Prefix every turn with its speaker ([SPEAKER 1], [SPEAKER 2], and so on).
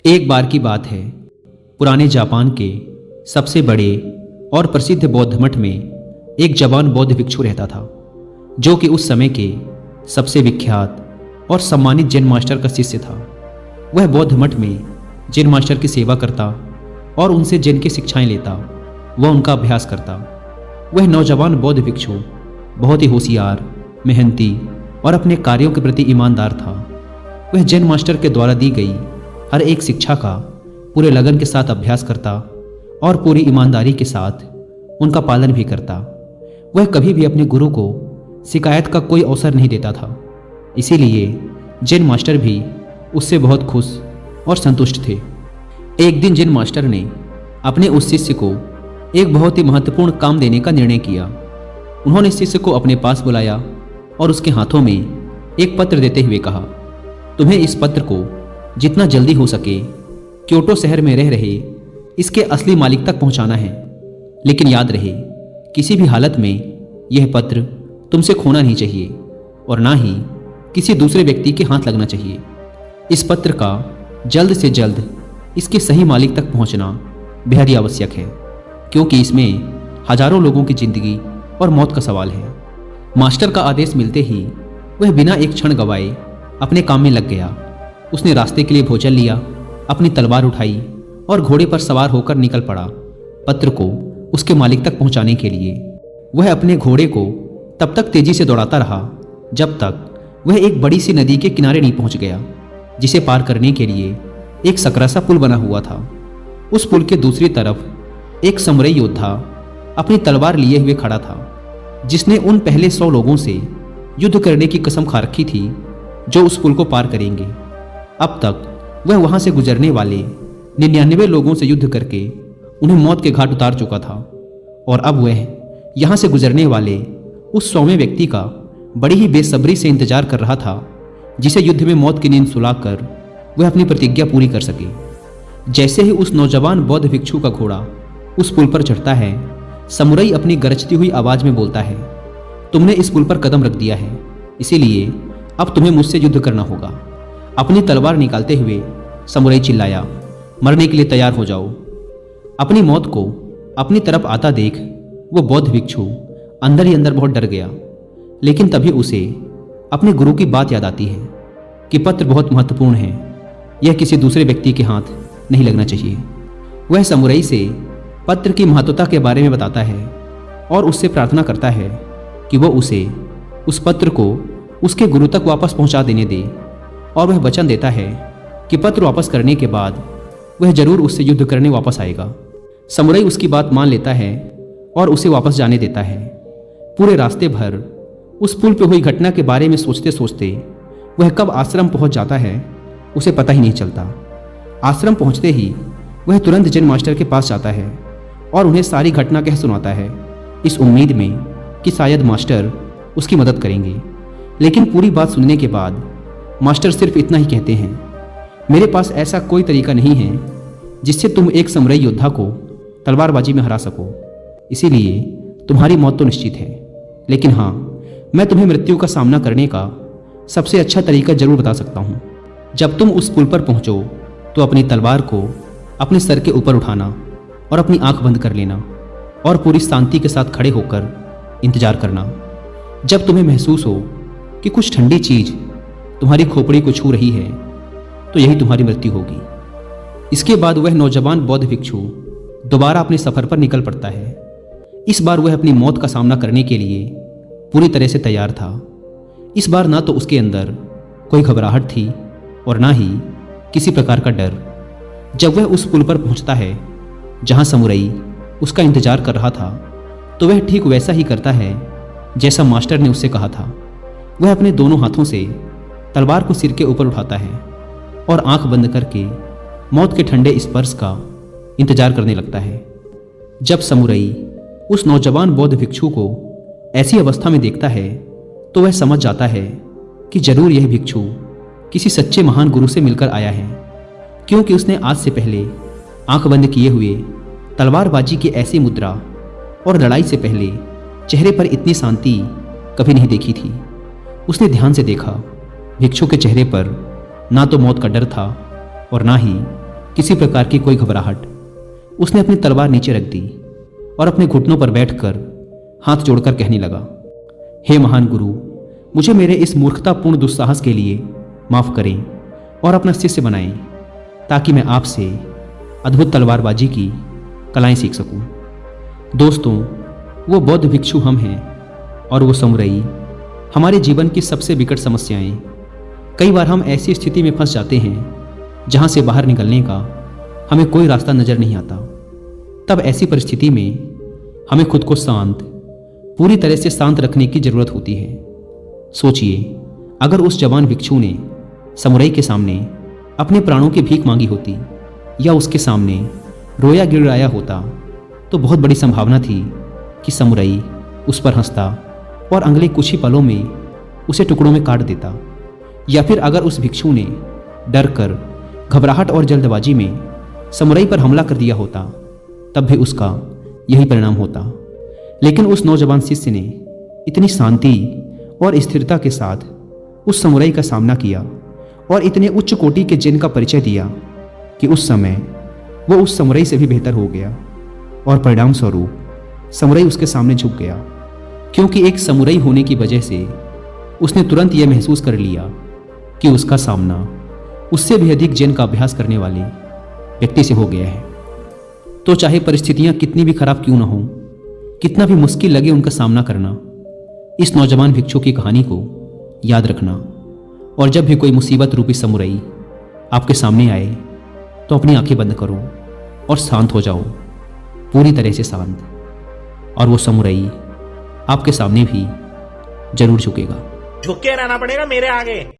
[SPEAKER 1] एक बार की बात है। पुराने जापान के सबसे बड़े और प्रसिद्ध बौद्ध मठ में एक जवान बौद्ध भिक्षु रहता था, जो कि उस समय के सबसे विख्यात और सम्मानित जैन मास्टर का शिष्य था। वह बौद्ध मठ में जैन मास्टर की सेवा करता और उनसे जैन की शिक्षाएं लेता व उनका अभ्यास करता। वह नौजवान बौद्ध भिक्षु बहुत ही होशियार, मेहनती और अपने कार्यों के प्रति ईमानदार था। वह जैन मास्टर के द्वारा दी गई हर एक शिक्षा का पूरे लगन के साथ अभ्यास करता और पूरी ईमानदारी के साथ उनका पालन भी करता। वह कभी भी अपने गुरु को शिकायत का कोई अवसर नहीं देता था। इसीलिए जैन मास्टर भी उससे बहुत खुश और संतुष्ट थे। एक दिन जैन मास्टर ने अपने उस शिष्य को एक बहुत ही महत्वपूर्ण काम देने का निर्णय किया। उन्होंने शिष्य को अपने पास बुलाया और उसके हाथों में एक पत्र देते हुए कहा, तुम्हें इस पत्र को जितना जल्दी हो सके क्योटो शहर में रह रहे इसके असली मालिक तक पहुंचाना है। लेकिन याद रहे, किसी भी हालत में यह पत्र तुमसे खोना नहीं चाहिए और ना ही किसी दूसरे व्यक्ति के हाथ लगना चाहिए। इस पत्र का जल्द से जल्द इसके सही मालिक तक पहुंचना बेहद ही आवश्यक है, क्योंकि इसमें हजारों लोगों की जिंदगी और मौत का सवाल है। मास्टर का आदेश मिलते ही वह बिना एक क्षण गवाए अपने काम में लग गया। उसने रास्ते के लिए भोजन लिया, अपनी तलवार उठाई और घोड़े पर सवार होकर निकल पड़ा पत्र को उसके मालिक तक पहुंचाने के लिए। वह अपने घोड़े को तब तक तेजी से दौड़ाता रहा जब तक वह एक बड़ी सी नदी के किनारे नहीं पहुंच गया, जिसे पार करने के लिए एक सकरा सा पुल बना हुआ था। उस पुल के दूसरी तरफ एक समुराई योद्धा अपनी तलवार लिए हुए खड़ा था, जिसने उन पहले 100 लोगों से युद्ध करने की कसम खा रखी थी जो उस पुल को पार करेंगे। अब तक वह वहां से गुजरने वाले 99 लोगों से युद्ध करके उन्हें मौत के घाट उतार चुका था, और अब वह यहां से गुजरने वाले उस 100वें व्यक्ति का बड़ी ही बेसब्री से इंतजार कर रहा था, जिसे युद्ध में मौत की नींद सुलाकर वह अपनी प्रतिज्ञा पूरी कर सके। जैसे ही उस नौजवान बौद्ध भिक्षु का घोड़ा उस पुल पर चढ़ता है, समुराई अपनी गरजती हुई आवाज में बोलता है, तुमने इस पुल पर कदम रख दिया है, इसीलिए अब तुम्हें मुझसे युद्ध करना होगा। अपनी तलवार निकालते हुए समुराई चिल्लाया, मरने के लिए तैयार हो जाओ। अपनी मौत को अपनी तरफ आता देख वो बौद्ध भिक्षु अंदर ही अंदर बहुत डर गया। लेकिन तभी उसे अपने गुरु की बात याद आती है कि पत्र बहुत महत्वपूर्ण है, यह किसी दूसरे व्यक्ति के हाथ नहीं लगना चाहिए। वह समुराई से पत्र की महत्वता के बारे में बताता है और उससे प्रार्थना करता है कि वो उसे उस पत्र को उसके गुरु तक वापस पहुंचा देने दे, और वह वचन देता है कि पत्र वापस करने के बाद वह जरूर उससे युद्ध करने वापस आएगा। समुराई उसकी बात मान लेता है और उसे वापस जाने देता है। पूरे रास्ते भर उस पुल पर हुई घटना के बारे में सोचते सोचते वह कब आश्रम पहुंच जाता है उसे पता ही नहीं चलता। आश्रम पहुंचते ही वह तुरंत जैन मास्टर के पास जाता है और उन्हें सारी घटना कह सुनाता है, इस उम्मीद में कि शायद मास्टर उसकी मदद करेंगे। लेकिन पूरी बात सुनने के बाद मास्टर सिर्फ इतना ही कहते हैं, मेरे पास ऐसा कोई तरीका नहीं है जिससे तुम एक समुराई योद्धा को तलवारबाजी में हरा सको, इसीलिए तुम्हारी मौत तो निश्चित है। लेकिन हाँ, मैं तुम्हें मृत्यु का सामना करने का सबसे अच्छा तरीका जरूर बता सकता हूँ। जब तुम उस पुल पर पहुँचो तो अपनी तलवार को अपने सर के ऊपर उठाना और अपनी आंख बंद कर लेना और पूरी शांति के साथ खड़े होकर इंतजार करना। जब तुम्हें महसूस हो कि कुछ ठंडी चीज तुम्हारी खोपड़ी को छू रही है, तो यही तुम्हारी मृत्यु होगी। इसके बाद वह नौजवान बौद्ध भिक्षु दोबारा अपने सफर पर निकल पड़ता है। इस बार वह अपनी मौत का सामना करने के लिए पूरी तरह से तैयार था। इस बार ना तो उसके अंदर कोई घबराहट थी और ना ही किसी प्रकार का डर। जब वह उस पुल पर पहुंचता है जहां समुराई उसका इंतजार कर रहा था, तो वह ठीक वैसा ही करता है जैसा मास्टर ने उससे कहा था। वह अपने दोनों हाथों से तलवार को सिर के ऊपर उठाता है और आंख बंद करके मौत के ठंडे स्पर्श का इंतजार करने लगता है। जब समुराई उस नौजवान बौद्ध भिक्षु को ऐसी अवस्था में देखता है, तो वह समझ जाता है कि जरूर यह भिक्षु किसी सच्चे महान गुरु से मिलकर आया है, क्योंकि उसने आज से पहले आंख बंद किए हुए तलवारबाजी की ऐसी मुद्रा और लड़ाई से पहले चेहरे पर इतनी शांति कभी नहीं देखी थी। उसने ध्यान से देखा, भिक्षु के चेहरे पर ना तो मौत का डर था और ना ही किसी प्रकार की कोई घबराहट। उसने अपनी तलवार नीचे रख दी और अपने घुटनों पर बैठकर हाथ जोड़कर कहने लगा, हे महान गुरु, मुझे मेरे इस मूर्खतापूर्ण दुस्साहस के लिए माफ करें और अपना शिष्य बनाएं, ताकि मैं आपसे अद्भुत तलवारबाजी की कलाएं सीख सकूं। दोस्तों, वो बौद्ध भिक्षु हम हैं और वो समुराई हमारे जीवन की सबसे विकट समस्याएं। कई बार हम ऐसी स्थिति में फंस जाते हैं जहां से बाहर निकलने का हमें कोई रास्ता नजर नहीं आता। तब ऐसी परिस्थिति में हमें खुद को शांत, पूरी तरह से शांत रखने की जरूरत होती है। सोचिए, अगर उस जवान भिक्षु ने समुराई के सामने अपने प्राणों की भीख मांगी होती या उसके सामने रोया गिड़ाया होता, तो बहुत बड़ी संभावना थी कि समुराई उस पर हंसता और अगले कुछ ही पलों में उसे टुकड़ों में काट देता। या फिर अगर उस भिक्षु ने डर कर, घबराहट और जल्दबाजी में समुराई पर हमला कर दिया होता, तब भी उसका यही परिणाम होता। लेकिन उस नौजवान शिष्य ने इतनी शांति और स्थिरता के साथ उस समुराई का सामना किया और इतने उच्च कोटि के जिन का परिचय दिया कि उस समय वो उस समुराई से भी बेहतर हो गया और परिणाम स्वरूप समुराई उसके सामने झुक गया। क्योंकि एक समुराई होने की वजह से उसने तुरंत यह महसूस कर लिया कि उसका सामना उससे भी अधिक जिन का अभ्यास करने वाले व्यक्ति से हो गया है। तो चाहे परिस्थितियां कितनी भी खराब क्यों ना हो, कितना भी मुश्किल लगे उनका सामना करना, इस नौजवान भिक्षु की कहानी को याद रखना। और जब भी कोई मुसीबत रूपी समुराई आपके सामने आए तो अपनी आंखें बंद करो और शांत हो जाओ, पूरी तरह से शांत। और वो समुराई आपके सामने भी जरूर झुकेगा।
[SPEAKER 2] झुक के रहना पड़ेगा मेरे आगे।